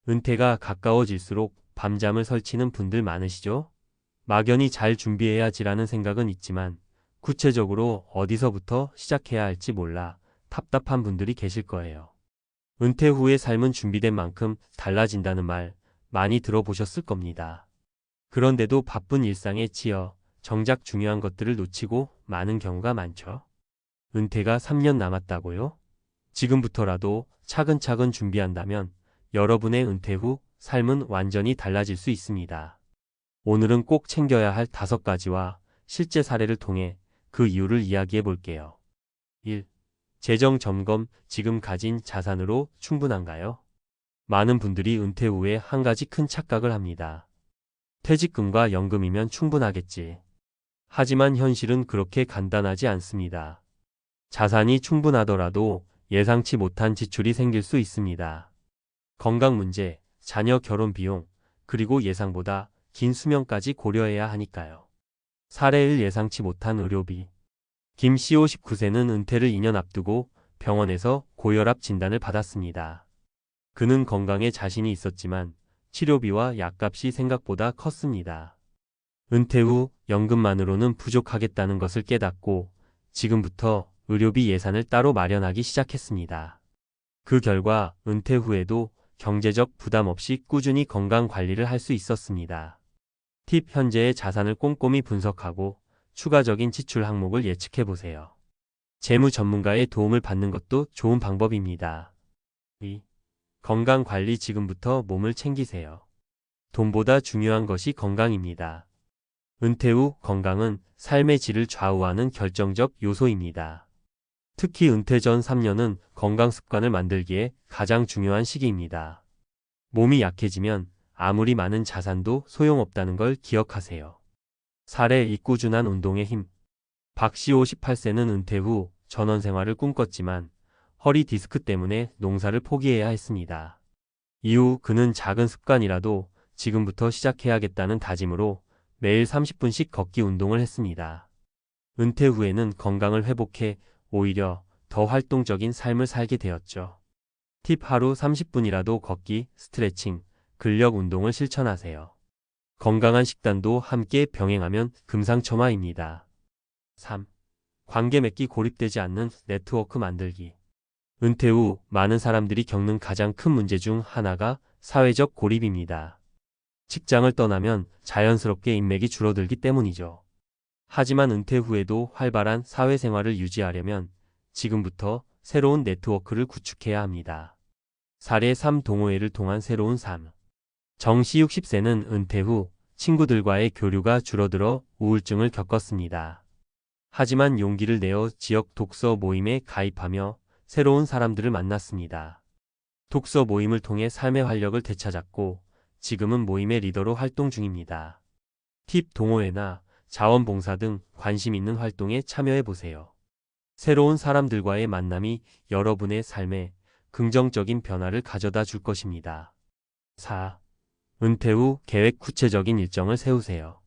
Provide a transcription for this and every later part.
은퇴가 가까워질수록 밤잠을 설치는 분들 많으시죠? 막연히 잘 준비해야지라는 생각은 있지만 구체적으로 어디서부터 시작해야 할지 몰라 답답한 분들이 계실 거예요. 은퇴 후의 삶은 준비된 만큼 달라진다는 말 많이 들어보셨을 겁니다. 그런데도 바쁜 일상에 치여 정작 중요한 것들을 놓치고 마는 경우가 많죠. 은퇴가 3년 남았다고요? 지금부터라도 차근차근 준비한다면 여러분의 은퇴 후 삶은 완전히 달라질 수 있습니다. 오늘은 꼭 챙겨야 할 5가지와 실제 사례를 통해 그 이유를 이야기해 볼게요. 1. 재정 점검. 지금 가진 자산으로 충분한가요? 많은 분들이 은퇴 후에 한 가지 큰 착각을 합니다. 퇴직금과 연금이면 충분하겠지. 하지만 현실은 그렇게 간단하지 않습니다. 자산이 충분하더라도 예상치 못한 지출이 생길 수 있습니다. 건강 문제, 자녀 결혼 비용, 그리고 예상보다 긴 수명까지 고려해야 하니까요. 사례 1. 예상치 못한 의료비. 김 씨 59세는 은퇴를 2년 앞두고 병원에서 고혈압 진단을 받았습니다. 그는 건강에 자신이 있었지만 치료비와 약값이 생각보다 컸습니다. 은퇴 후 연금만으로는 부족하겠다는 것을 깨닫고 지금부터 의료비 예산을 따로 마련하기 시작했습니다. 그 결과 은퇴 후에도 경제적 부담 없이 꾸준히 건강 관리를 할 수 있었습니다. 팁. 현재의 자산을 꼼꼼히 분석하고 추가적인 지출 항목을 예측해 보세요. 재무 전문가의 도움을 받는 것도 좋은 방법입니다. 2. 건강 관리. 지금부터 몸을 챙기세요. 돈보다 중요한 것이 건강입니다. 은퇴 후 건강은 삶의 질을 좌우하는 결정적 요소입니다. 특히 은퇴 전 3년은 건강 습관을 만들기에 가장 중요한 시기입니다. 몸이 약해지면 아무리 많은 자산도 소용없다는 걸 기억하세요. 사례 2. 꾸준한 운동의 힘. 박 씨 58세는 은퇴 후 전원 생활을 꿈꿨지만 허리 디스크 때문에 농사를 포기해야 했습니다. 이후 그는 작은 습관이라도 지금부터 시작해야겠다는 다짐으로 매일 30분씩 걷기 운동을 했습니다. 은퇴 후에는 건강을 회복해 오히려 더 활동적인 삶을 살게 되었죠. 팁. 하루 30분이라도 걷기, 스트레칭, 근력 운동을 실천하세요. 건강한 식단도 함께 병행하면 금상첨화입니다. 3. 관계 맺기. 고립되지 않는 네트워크 만들기. 은퇴 후 많은 사람들이 겪는 가장 큰 문제 중 하나가 사회적 고립입니다. 직장을 떠나면 자연스럽게 인맥이 줄어들기 때문이죠. 하지만 은퇴 후에도 활발한 사회생활을 유지하려면 지금부터 새로운 네트워크를 구축해야 합니다. 사례 3. 동호회를 통한 새로운 삶. 정 씨 60세는 은퇴 후 친구들과의 교류가 줄어들어 우울증을 겪었습니다. 하지만 용기를 내어 지역 독서 모임에 가입하며 새로운 사람들을 만났습니다. 독서 모임을 통해 삶의 활력을 되찾았고 지금은 모임의 리더로 활동 중입니다. 팁. 동호회나 자원봉사 등 관심 있는 활동에 참여해 보세요. 새로운 사람들과의 만남이 여러분의 삶에 긍정적인 변화를 가져다 줄 것입니다. 4. 은퇴 후 계획. 구체적인 일정을 세우세요.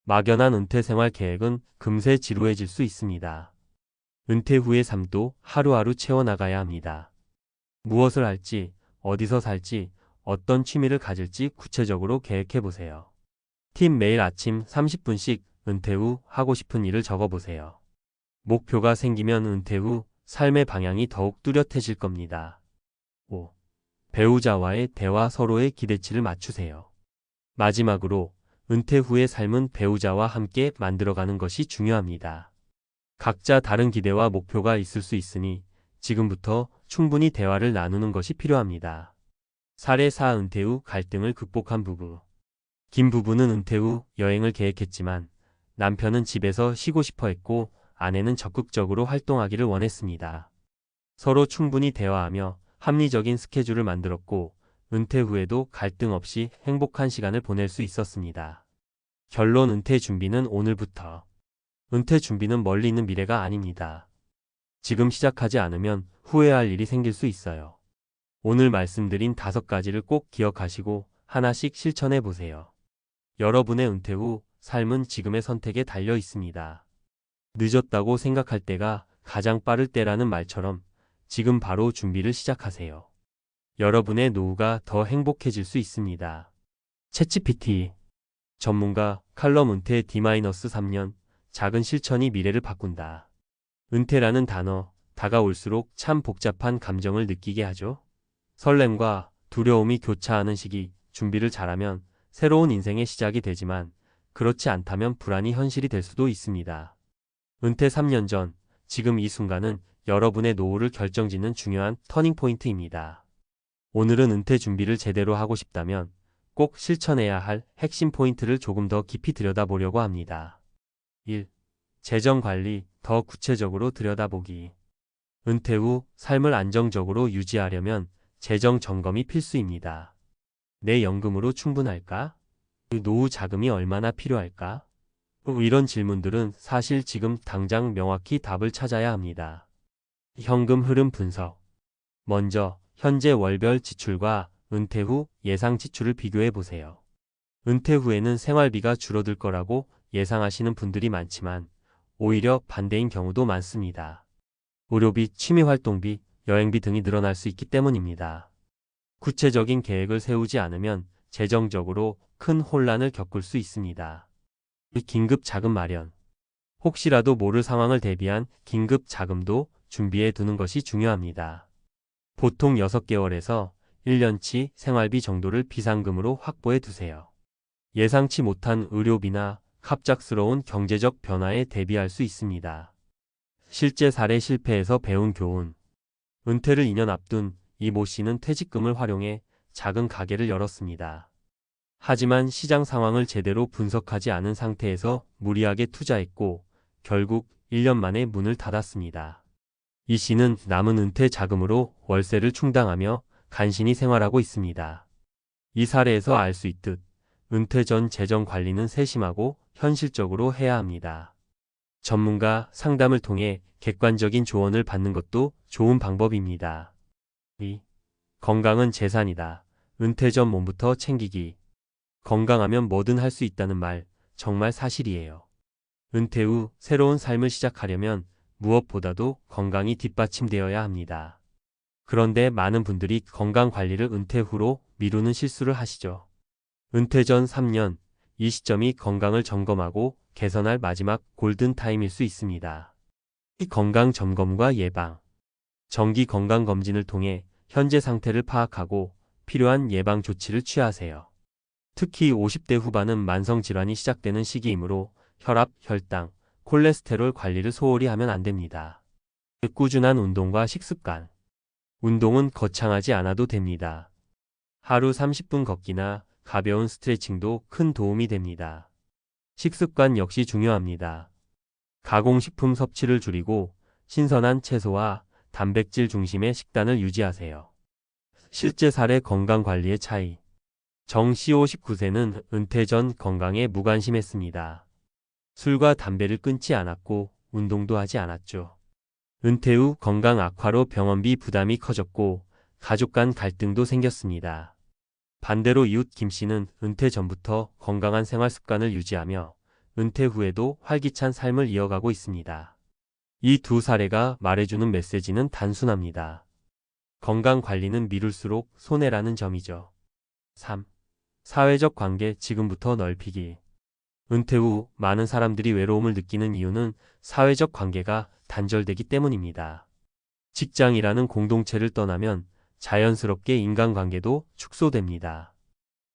막연한 은퇴 생활 계획은 금세 지루해질 수 있습니다. 은퇴 후의 삶도 하루하루 채워나가야 합니다. 무엇을 할지, 어디서 살지, 어떤 취미를 가질지 구체적으로 계획해 보세요. 팁. 매일 아침 30분씩 은퇴 후 하고 싶은 일을 적어보세요. 목표가 생기면 은퇴 후 삶의 방향이 더욱 뚜렷해질 겁니다. 5. 배우자와의 대화. 서로의 기대치를 맞추세요. 마지막으로 은퇴 후의 삶은 배우자와 함께 만들어가는 것이 중요합니다. 각자 다른 기대와 목표가 있을 수 있으니 지금부터 충분히 대화를 나누는 것이 필요합니다. 사례 4. 은퇴 후 갈등을 극복한 부부. 김 부부는 은퇴 후 여행을 계획했지만 남편은 집에서 쉬고 싶어 했고 아내는 적극적으로 활동하기를 원했습니다. 서로 충분히 대화하며 합리적인 스케줄을 만들었고 은퇴 후에도 갈등 없이 행복한 시간을 보낼 수 있었습니다. 결론. 은퇴 준비는 오늘부터. 은퇴 준비는 멀리 있는 미래가 아닙니다. 지금 시작하지 않으면 후회할 일이 생길 수 있어요. 오늘 말씀드린 5가지를 꼭 기억하시고 하나씩 실천해 보세요. 여러분의 은퇴 후 삶은 지금의 선택에 달려 있습니다. 늦었다고 생각할 때가 가장 빠를 때라는 말처럼 지금 바로 준비를 시작하세요. 여러분의 노후가 더 행복해질 수 있습니다. 챗GPT 전문가 칼럼 은퇴 D-3년 작은 실천이 미래를 바꾼다. 은퇴라는 단어 다가올수록 참 복잡한 감정을 느끼게 하죠. 설렘과 두려움이 교차하는 시기, 준비를 잘하면 새로운 인생의 시작이 되지만 그렇지 않다면 불안이 현실이 될 수도 있습니다. 은퇴 3년 전, 지금 이 순간은 여러분의 노후를 결정짓는 중요한 터닝포인트입니다. 오늘은 은퇴 준비를 제대로 하고 싶다면 꼭 실천해야 할 핵심 포인트를 조금 더 깊이 들여다보려고 합니다. 1. 재정 관리, 더 구체적으로 들여다보기. 은퇴 후 삶을 안정적으로 유지하려면 재정 점검이 필수입니다. 내 연금으로 충분할까? 노후 자금이 얼마나 필요할까? 이런 질문들은 사실 지금 당장 명확히 답을 찾아야 합니다. 현금 흐름 분석. 먼저 현재 월별 지출과 은퇴 후 예상 지출을 비교해 보세요. 은퇴 후에는 생활비가 줄어들 거라고 예상하시는 분들이 많지만 오히려 반대인 경우도 많습니다. 의료비, 취미활동비, 여행비 등이 늘어날 수 있기 때문입니다. 구체적인 계획을 세우지 않으면 재정적으로 큰 혼란을 겪을 수 있습니다. 긴급 자금 마련. 혹시라도 모를 상황을 대비한 긴급 자금도 준비해 두는 것이 중요합니다. 보통 6개월에서 1년치 생활비 정도를 비상금으로 확보해 두세요. 예상치 못한 의료비나 갑작스러운 경제적 변화에 대비할 수 있습니다. 실제 사례 실패에서 배운 교훈. 은퇴를 2년 앞둔 이 모 씨는 퇴직금을 활용해 작은 가게를 열었습니다. 하지만 시장 상황을 제대로 분석하지 않은 상태에서 무리하게 투자했고 결국 1년 만에 문을 닫았습니다. 이 씨는 남은 은퇴 자금으로 월세를 충당하며 간신히 생활하고 있습니다. 이 사례에서 알 수 있듯 은퇴 전 재정 관리는 세심하고 현실적으로 해야 합니다. 전문가 상담을 통해 객관적인 조언을 받는 것도 좋은 방법입니다. 2. 건강은 재산이다. 은퇴 전 몸부터 챙기기. 건강하면 뭐든 할 수 있다는 말, 정말 사실이에요. 은퇴 후 새로운 삶을 시작하려면 무엇보다도 건강이 뒷받침되어야 합니다. 그런데 많은 분들이 건강 관리를 은퇴 후로 미루는 실수를 하시죠. 은퇴 전 3년, 이 시점이 건강을 점검하고 개선할 마지막 골든타임일 수 있습니다. 이 건강 점검과 예방. 정기 건강검진을 통해 현재 상태를 파악하고 필요한 예방 조치를 취하세요. 특히 50대 후반은 만성질환이 시작되는 시기이므로 혈압, 혈당, 콜레스테롤 관리를 소홀히 하면 안 됩니다. 꾸준한 운동과 식습관. 운동은 거창하지 않아도 됩니다. 하루 30분 걷기나 가벼운 스트레칭도 큰 도움이 됩니다. 식습관 역시 중요합니다. 가공식품 섭취를 줄이고 신선한 채소와 단백질 중심의 식단을 유지하세요. 실제 사례 건강관리의 차이. 정 씨 59세는 은퇴 전 건강에 무관심했습니다. 술과 담배를 끊지 않았고 운동도 하지 않았죠. 은퇴 후 건강 악화로 병원비 부담이 커졌고 가족 간 갈등도 생겼습니다. 반대로 이웃 김 씨는 은퇴 전부터 건강한 생활 습관을 유지하며 은퇴 후에도 활기찬 삶을 이어가고 있습니다. 이 두 사례가 말해주는 메시지는 단순합니다. 건강 관리는 미룰수록 손해라는 점이죠. 3. 사회적 관계 지금부터 넓히기. 은퇴 후 많은 사람들이 외로움을 느끼는 이유는 사회적 관계가 단절되기 때문입니다. 직장이라는 공동체를 떠나면 자연스럽게 인간관계도 축소됩니다.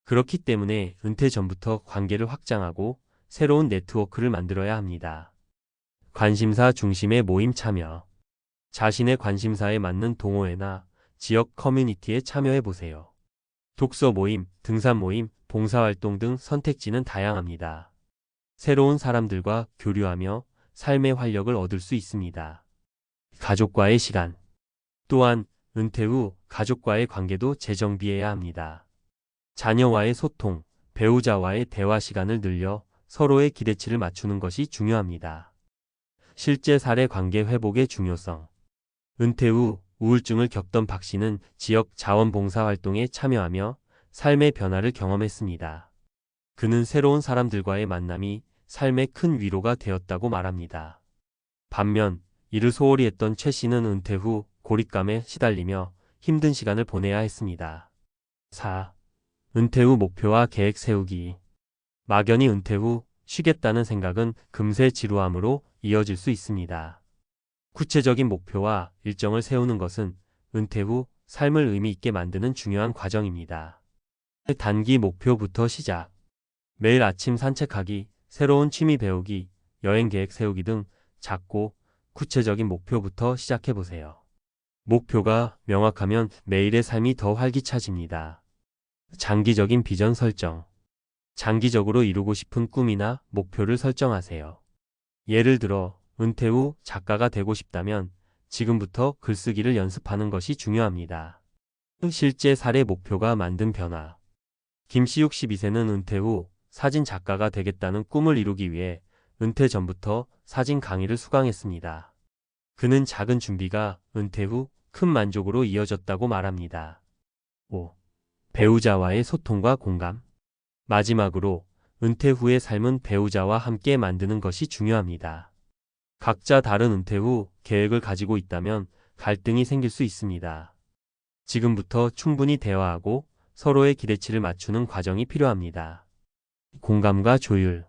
그렇기 때문에 은퇴 전부터 관계를 확장하고 새로운 네트워크를 만들어야 합니다. 관심사 중심의 모임 참여. 자신의 관심사에 맞는 동호회나 지역 커뮤니티에 참여해 보세요. 독서 모임, 등산 모임, 봉사활동 등 선택지는 다양합니다. 새로운 사람들과 교류하며 삶의 활력을 얻을 수 있습니다. 가족과의 시간. 또한 은퇴 후 가족과의 관계도 재정비해야 합니다. 자녀와의 소통, 배우자와의 대화 시간을 늘려 서로의 기대치를 맞추는 것이 중요합니다. 실제 사례 관계 회복의 중요성. 은퇴 후 우울증을 겪던 박 씨는 지역 자원봉사활동에 참여하며 삶의 변화를 경험했습니다. 그는 새로운 사람들과의 만남이 삶의 큰 위로가 되었다고 말합니다. 반면 이를 소홀히 했던 최 씨는 은퇴 후 고립감에 시달리며 힘든 시간을 보내야 했습니다. 4. 은퇴 후 목표와 계획 세우기. 막연히 은퇴 후 쉬겠다는 생각은 금세 지루함으로 이어질 수 있습니다. 구체적인 목표와 일정을 세우는 것은 은퇴 후 삶을 의미 있게 만드는 중요한 과정입니다. 단기 목표부터 시작. 매일 아침 산책하기, 새로운 취미 배우기, 여행 계획 세우기 등 작고 구체적인 목표부터 시작해보세요. 목표가 명확하면 매일의 삶이 더 활기차집니다. 장기적인 비전 설정. 장기적으로 이루고 싶은 꿈이나 목표를 설정하세요. 예를 들어 은퇴 후 작가가 되고 싶다면 지금부터 글쓰기를 연습하는 것이 중요합니다. 실제 사례 목표가 만든 변화. 김씨 62세는 은퇴 후 사진 작가가 되겠다는 꿈을 이루기 위해 은퇴 전부터 사진 강의를 수강했습니다. 그는 작은 준비가 은퇴 후 큰 만족으로 이어졌다고 말합니다. 5. 배우자와의 소통과 공감. 마지막으로 은퇴 후의 삶은 배우자와 함께 만드는 것이 중요합니다. 각자 다른 은퇴 후 계획을 가지고 있다면 갈등이 생길 수 있습니다. 지금부터 충분히 대화하고 서로의 기대치를 맞추는 과정이 필요합니다. 공감과 조율.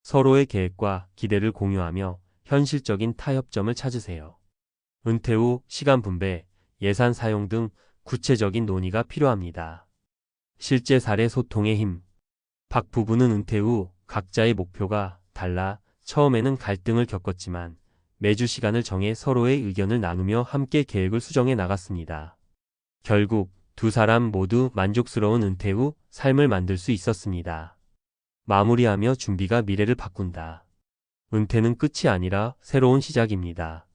서로의 계획과 기대를 공유하며 현실적인 타협점을 찾으세요. 은퇴 후 시간 분배, 예산 사용 등 구체적인 논의가 필요합니다. 실제 사례 소통의 힘. 박 부부는 은퇴 후 각자의 목표가 달라 처음에는 갈등을 겪었지만 매주 시간을 정해 서로의 의견을 나누며 함께 계획을 수정해 나갔습니다. 결국 두 사람 모두 만족스러운 은퇴 후 삶을 만들 수 있었습니다. 마무리하며 준비가 미래를 바꾼다. 은퇴는 끝이 아니라 새로운 시작입니다.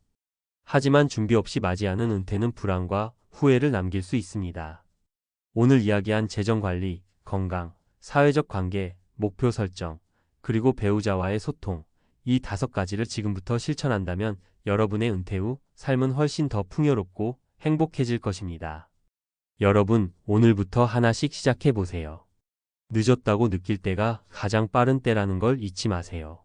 하지만 준비 없이 맞이하는 은퇴는 불안과 후회를 남길 수 있습니다. 오늘 이야기한 재정관리, 건강, 사회적 관계, 목표 설정, 그리고 배우자와의 소통, 이 5가지를 지금부터 실천한다면 여러분의 은퇴 후 삶은 훨씬 더 풍요롭고 행복해질 것입니다. 여러분, 오늘부터 하나씩 시작해 보세요. 늦었다고 느낄 때가 가장 빠른 때라는 걸 잊지 마세요.